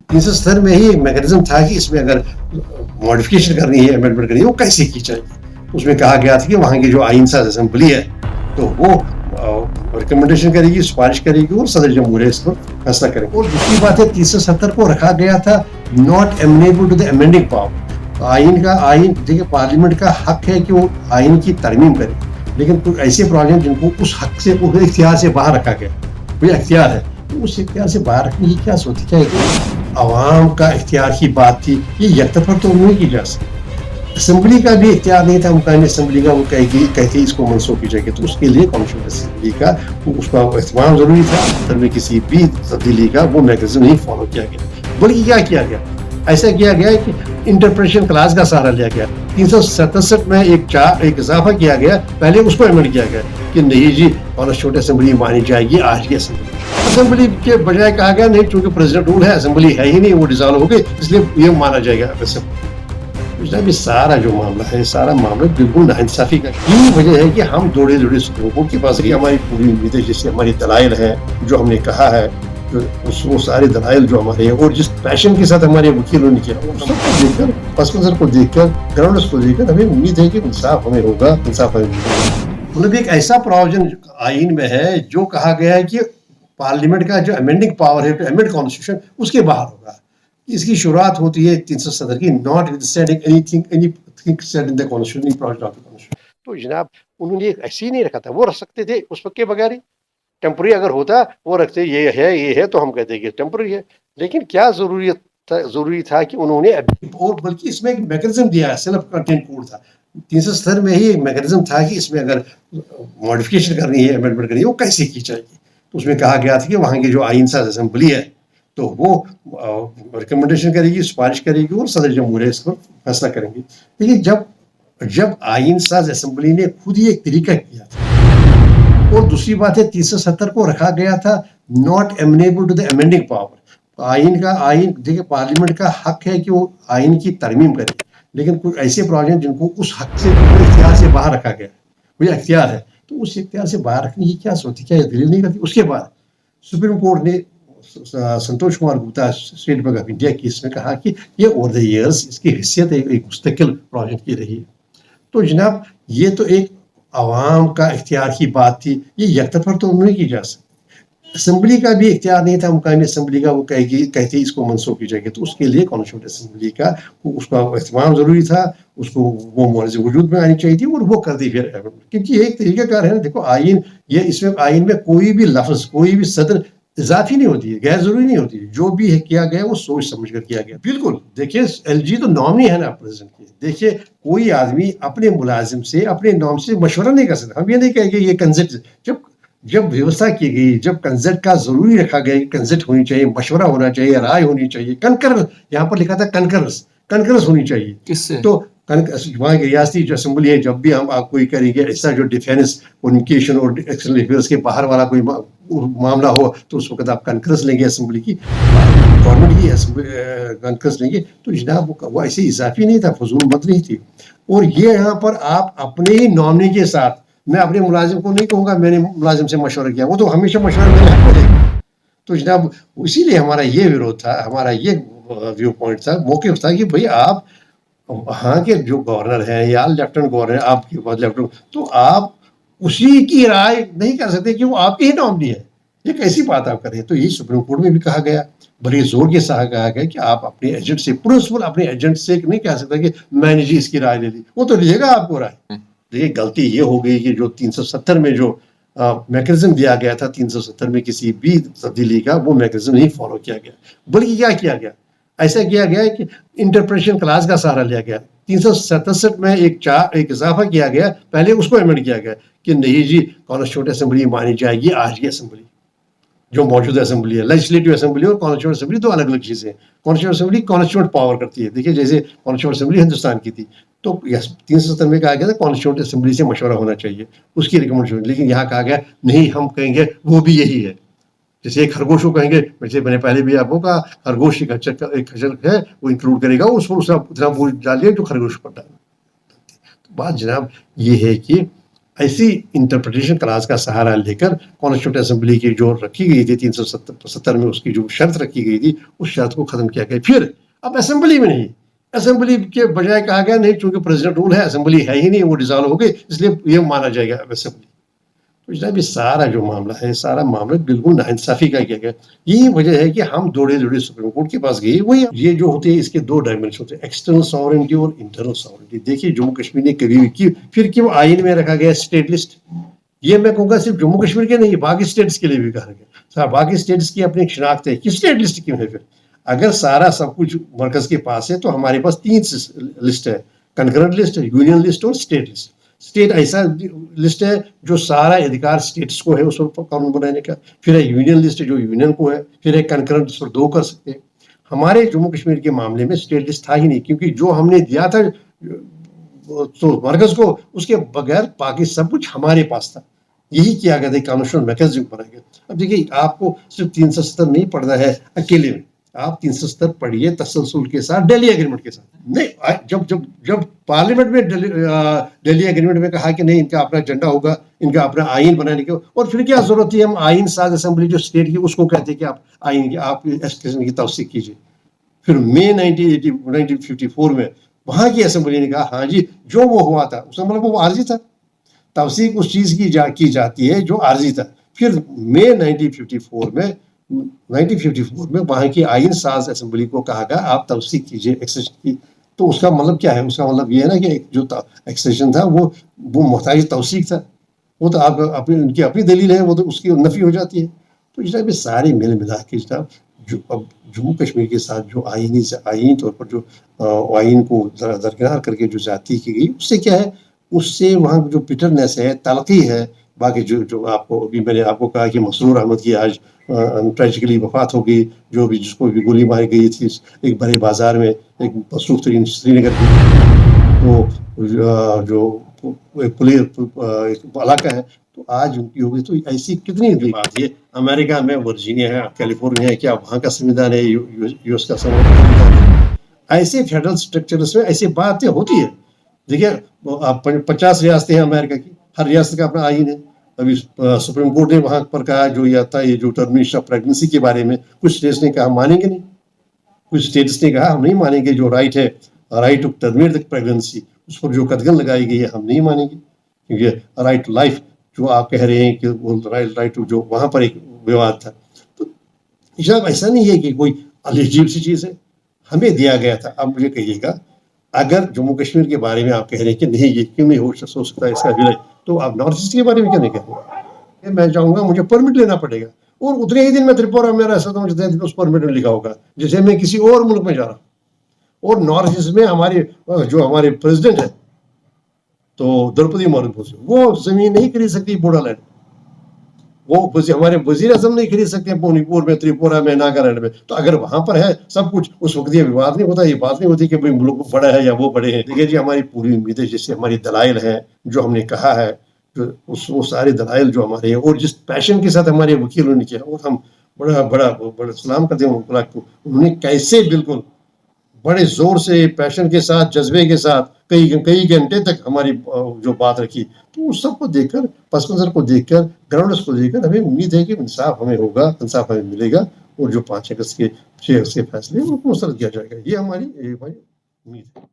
370 में ही मैकेनिज्म था कि इसमें अगर मॉडिफिकेशन करनी है, अमेंडमेंट करनी है, वो कैसे की जाएगी। उसमें कहा गया था कि वहाँ की जो आइन साज असेंबली है तो वो रिकमेंडेशन करेगी, सिफारिश करेगी और सदर जमहूरिया इस पर फैसला करेगी। और दूसरी बात है 370 को रखा गया था not amenable to the amending power. आइन देखिए पार्लियामेंट का हक है कि वो आइन की तरमीम करे, लेकिन कुछ ऐसे प्रोविजन जिनको उस हक से, उस इख्तियार से बाहर रखा गया, कोई इख्तियार है तो उस इख्तियार से बाहर रखने की क्या सोची, क्या आवाम का इख्तियार की बात थी, ये यकतफर तो नहीं की जा सकती। असेंबली का भी इख्तियार नहीं था, मुकामी असेंबली का, वो कहती इसको मनसूख की जाएगी, तो उसके लिए कॉन्स्टिट्यूशन असेंबली का उसका एहतमाम जरूरी था। अंदर में किसी भी तब्दीली का वो मैकेनिज्म नहीं फॉलो किया गया, बल्कि क्या किया गया, ऐसा किया गया कि इंटरप्रिटेशन क्लास का सहारा लिया गया। 367 में एक इजाफा किया गया, पहले उसको अमेंड किया गया कि नहीं जी कॉन्स्टिट्यूंट असेंबली मानी जाएगी आज की असेंबली के बजाय कहा गया नहीं, चूंकि प्रेसिडेंट रूल है, असेंबली है ही नहीं, वो डिसॉल्व हो गई, इसलिए ये माना जाएगा असेंबली। सारा जो मामला है, सारा मामला बिल्कुल नाइंसाफी का। यही वजह है कि हम जोड़े सुप्रीम कोर्ट के पास हमारी पूरी उम्मीद है, जिससे हमारी दलाइल है, जो हमने कहा है, वो सारे दलाइल जो हमारे हैं और जिस पैशन के साथ हमारे वकीलों ने किया, सबको देखकर, पस मंजर को देखकर, ग्राउंड्स को देखकर हमें उम्मीद है कि इंसाफ हमें होगा, इंसाफ हमें मिलेगा। मतलब एक ऐसा प्रोविजन आइन में है जो कहा गया है कि पार्लियामेंट का जो अमेंडिंग पावर है टू अमेंड कॉन्स्टिट्यूशन, उसके बाहर होगा। इसकी शुरुआत होती है 370 की, not withstanding anything said in the constitution provision of the constitution. तो जनाब उन्होंने ऐसे ही नहीं रखा था, वो रख सकते थे उस वक्त के बगैर ही। टेम्पररी अगर होता वो रखते, ये है तो हम कहते कि टेम्पररी है, लेकिन क्या जरूरी था कि उन्होंने अभी, और बल्कि इसमें एक मैकेनिज्म दिया है, सेल्फ कंटेंट कोड था 370 में ही एक मैकेनिज्म था कि इसमें अगर मॉडिफिकेशन करनी है, अमेंडमेंट करनी है, वो कैसे की जाएगी। तो उसमें कहा गया था कि वहाँ की जो आइन साज असेंबली है तो वो रिकमेंडेशन करेगी, सिफारिश करेगी और सदर जमहूरिया इस पर फैसला करेंगे। लेकिन जब आइन साज असेंबली ने खुद ही एक तरीका किया था, और दूसरी बात है 370 को रखा गया था not amenable to the amending power. आइन देखिए पार्लियामेंट का हक है कि वो आइन की तरमीम करे, लेकिन कुछ ऐसे प्रोविजन जिनको उस हक से, इख्तियार से बाहर रखा गया, कोई इख्तियार है तो उस इख्तियार से बाहर रखने की क्या सोची, क्या दलील नहीं करती। उसके बाद सुप्रीम कोर्ट ने Santosh Kumar Gupta state bank of India case में कहा कि ये ओवर द ईयर्स इसकी हैसियत एक मुस्तकिल प्रोविजन की रही है। तो जनाब ये तो एक आवाम का इख्तियार की बात थी, ये यकतफर तो नहीं की जा सकती। असेंबली का भी इख्तियार नहीं था, मुकामी असेंबली का, वो कहती इसको मनसूख की जाएगी, तो उसके लिए कॉन्स्टिट्यूंट असेंबली का उसका एहतमाम जरूरी था, उसको वो मौजूद वजूद में आनी चाहिए थी और वो कर दी फिर। क्योंकि एक तरीक़ाकार है ना, देखो आइन, ये इसमें आइन में कोई भी लफ्ज़, कोई भी सदर इजाफी नहीं होती है, गैर जरूरी नहीं होती है, जो भी है किया गया वो सोच समझ कर किया गया। बिल्कुल देखिए LG तो नॉमिनी है ना प्रेसिडेंट की, देखिए कोई आदमी अपने मुलाजिम से, अपने नॉम से मशवरा नहीं कर सकता। हम ये नहीं कहेंगे ये कंसेंट, जब व्यवस्था की गई, जब कंसेंट का जरूरी रखा गया, कंसेंट होनी चाहिए, मशवरा होना चाहिए, राय होनी चाहिए, कनकर, यहाँ पर लिखा था कनकरस होनी चाहिए। किससे? तो वहाँ की रियासती जो असेंबली है, जब भी हम आप कोई करेंगे ऐसा जो डिफेंस, कम्युनिकेशन और एक्सटर्नल अफेयर्स के बाहर वाला कोई मामला हो, तो उस वक्त आप कनकरस लेंगे, असेंबली की, गवर्नमेंट की कनकरस लेंगे। तो जनाब वो ऐसे इजाफी नहीं था, फजूल मत नहीं थी। और ये यहाँ पर आप अपने ही नॉमिनी के साथ, मैं अपने मुलाजिम को नहीं कहूँगा मैंने मुलाजिम से मशवरा किया, वो तो हमेशा मशवरा मेरे हक में देगा। तो जनाब इसीलिए हमारा ये विरोध था, हमारा ये व्यू पॉइंट था, मौक़िफ़ था कि भाई आप वहाँ के जो गवर्नर हैं या लेफ्टिनेंट गवर्नर, आपके पास लेफ्टिनेंट, तो आप उसी की राय नहीं कर सकते कि वो आपके ही नॉमिनी है। ये कैसी बात आप करें। तो यही सुप्रीम कोर्ट में भी कहा गया, बड़े जोर के साथ कहा गया कि आप अपने एजेंट से, प्रिंसिपल अपने एजेंट से नहीं कह सकते कि मैंने जी इसकी राय ले ली, वो तो लिएगा आपको राय। देखिए गलती ये हो गई कि जो 370 में जो मैकेनिज्म दिया गया था, 370 में किसी भी तब्दीली का वो मैकेनिज्म नहीं फॉलो किया गया, बल्कि क्या किया गया, ऐसा किया गया है कि इंटरप्रिटेशन क्लास का सहारा लिया गया। 367 में एक इजाफा किया गया, पहले उसको अमेंड किया गया कि नहीं जी कॉन्स्टिट्यूंट असेंबली मानी जाएगी आज की असेंबली, जो मौजूदा असेंबली है। लेजिस्लेटिव असेंबली और कॉन्स्टिट्यूंट असेंबली दो अलग अलग चीज़ें हैं। कॉन्स्टिट्यूंट असेंबली कॉन्स्टिट्यूंट पावर करती है, देखिए जैसे कॉन्स्टिट्यूंट असेंबली हिंदुस्तान की थी, तो 370 में कहा गया था कॉन्स्टिट्यूंट असेंबली से मशवरा होना चाहिए, उसकी रिकमेंडेशन। लेकिन यहाँ कहा गया नहीं, हम कहेंगे वो भी यही है। जैसे एक खरगोश को कहेंगे, वैसे मैंने पहले भी आपको कहा, खरगोश एक खच्चर है, वो इंक्लूड करेगा, उस पर उतना बोझ डालिए जो खरगोश पर डाल। तो बात जनाब ये है कि ऐसी इंटरप्रिटेशन क्लास का सहारा लेकर कॉन्स्टिट्यूंट असेंबली की जो रखी गई थी 370 में, उसकी जो शर्त रखी गई थी, उस शर्त को खत्म किया गया। फिर अब असेंबली में नहीं, असेंबली के बजाय कहा गया नहीं, चूंकि प्रेसिडेंट रूल है, असेंबली है ही नहीं, वो डिसॉल्व हो गई, इसलिए ये माना जाएगा असेंबली। तो जनाब ये सारा जो मामला है, सारा मामला बिल्कुल नाइंसाफी का किया गया। यही वजह है कि हम दौड़े दौड़े सुप्रीम कोर्ट के पास गए। वही ये जो होते हैं, इसके दो डायमेंशन होते हैं, एक्सटर्नल सॉवरेनिटी और इंटरनल सॉवरेनिटी। देखिए जम्मू कश्मीर ने कभी भी की, फिर क्यों आइन में रखा गया स्टेट लिस्ट? ये मैं कहूँगा सिर्फ जम्मू कश्मीर के नहीं, बाकी स्टेट्स के लिए भी कहा गया। बाकी स्टेट्स की अपनी शिनाख्त है कि स्टेट लिस्ट क्यों है? फिर अगर सारा सब कुछ मरकज के पास है, तो हमारे पास 3 लिस्ट है, कंकरेंट लिस्ट, यूनियन लिस्ट और स्टेट लिस्ट। स्टेट ऐसा लिस्ट है जो सारा अधिकार स्टेट्स को है उस पर कानून बनाने का। फिर है यूनियन लिस्ट जो यूनियन को है। फिर है कंकरेंट, जिस पर 2 कर सकते हैं। हमारे जम्मू कश्मीर के मामले में स्टेट लिस्ट था ही नहीं, क्योंकि जो हमने दिया था तो मरकज को, उसके बगैर बाकी सब कुछ हमारे पास था। यही किया गया था, कॉन्स्टिट्यूशनल मैकेनिज्म बनाया गया। अब देखिए, आपको सिर्फ 370 नहीं पढ़ना है अकेले में, आप 370 पढ़िए तसलसल के साथ, दिल्ली एग्रीमेंट के साथ। नहीं, जब जब जब पार्लियामेंट में दिल्ली एग्रीमेंट में कहा कि नहीं, इनका अपना एजेंडा होगा, इनका अपना आइन बनाने के, और फिर क्या जरूरत है, हम आइन साज असेंबली जो स्टेट की, उसको कहते हैं कि आप आइन की, आप एक्सटेंशन की तौसीक कीजिए। फिर मई 1954 में वहां की असेंबली ने कहा हाँ जी, जो वो हुआ था उसका मतलब वो आर्जी था। तवसीक उस चीज की जाती है जो आर्जी था। फिर मई 1954 में वहां की आइन साज असेंबली को कहा गया आप तवसीक कीजिए एक्सटेंशन की। तो उसका मतलब क्या है? उसका मतलब ये है ना कि जो एक्सटेंशन था वो मोहताज तवसीक था। वो तो आप अपनी, उनकी अपनी दलील है, वो तो उसकी नफी हो जाती है। तो इस टाइप सारे मिल मिला के जनाब, जो अब जम्मू कश्मीर के साथ जो आईनी तौर पर जो आइन को दरकिनार करके जो जाती की गई, उससे क्या है, उससे वहाँ जो बिटरनेस है, तलखी है। बाकी जो आपको अभी मैंने आपको कहा कि मसरूर अहमद की आज ट्रेजिकली वफात हो गई, जो भी जिसको भी गोली मारी गई थी एक बड़े बाजार में, एक मसरूफ तरीन श्रीनगर की। तो जो पुलिस इलाका है, तो आज उनकी होगी। तो ऐसी कितनी बात है, अमेरिका में वर्जीनिया है, कैलिफोर्निया है, क्या वहाँ का संविधान है, यूएस का संविधान है? ऐसे फेडरल स्ट्रक्चर्स में ऐसी बातें होती है। देखिए, 50 रियासतें हैं अमेरिका की, हर रियासत का अपना आइन है। अभी सुप्रीम कोर्ट ने वहां पर कहा, जो ये था, ये जो टर्मिनेशन ऑफ प्रेगनेंसी के बारे में, कुछ स्टेट्स ने कहा मानेंगे नहीं, कुछ स्टेट्स ने कहा हम नहीं मानेंगे। जो राइट है, right to terminate the pregnancy, उस पर जो कदगन लगाई गई है, हम नहीं मानेंगे। क्योंकि राइट टू लाइफ जो आप कह रहे हैं कि वो राइट टू, जो वहां पर एक विवाद था। तो ऐसा नहीं है कि कोई अजीब सी चीज है, हमें दिया गया था। अब मुझे कहिएगा, अगर जम्मू कश्मीर के बारे में आप कह रहे हैं कि नहीं, ये क्यों नहीं हो सकता इसका विलय, तो आप नॉर्थ ईस्ट के बारे में क्यों नहीं कह रहे? मैं चाहूंगा मुझे परमिट लेना पड़ेगा, और उतने ही दिन में त्रिपुरा में रह सकता हूँ मुझे उस परमिट में लिखा होगा, जैसे मैं किसी और मुल्क में जा रहा हूँ। और नॉर्थ ईस्ट में हमारे प्रेसिडेंट है, तो द्रौपदी मुर्मू, वो जमीन नहीं खरीद सकती बोडोलैंड, वो हमारे वजीर आजम नहीं खरीद सकते मणिपुर में, त्रिपुरा में, नागालैंड में। तो अगर वहां पर है सब कुछ, उस वक्त ये विवाद नहीं होता, ये बात नहीं होती कि भाई मुल्क बड़ा है या वो बड़े हैं। देखिए जी, हमारी पूरी उम्मीद है, जैसे हमारी दलाइल है, जो हमने कहा है, जो वो सारे दलाइल जो हमारे हैं, और जिस पैशन के साथ हमारे वकीलों ने किया, और हम बड़ा सलाम करते हैं उन्होंने कैसे बिल्कुल बड़े जोर से, पैशन के साथ, जज्बे के साथ कई घंटे तक हमारी जो बात रखी। तो उस सब को देखकर, पस मंजर को देखकर, ग्राउंड्स को देखकर हमें उम्मीद है कि इंसाफ हमें होगा, इंसाफ हमें मिलेगा, और जो 5 अगस्त के 6 अगस्त के फैसले उनको मुस्तरद किया जाएगा। ये हमारी उम्मीद है।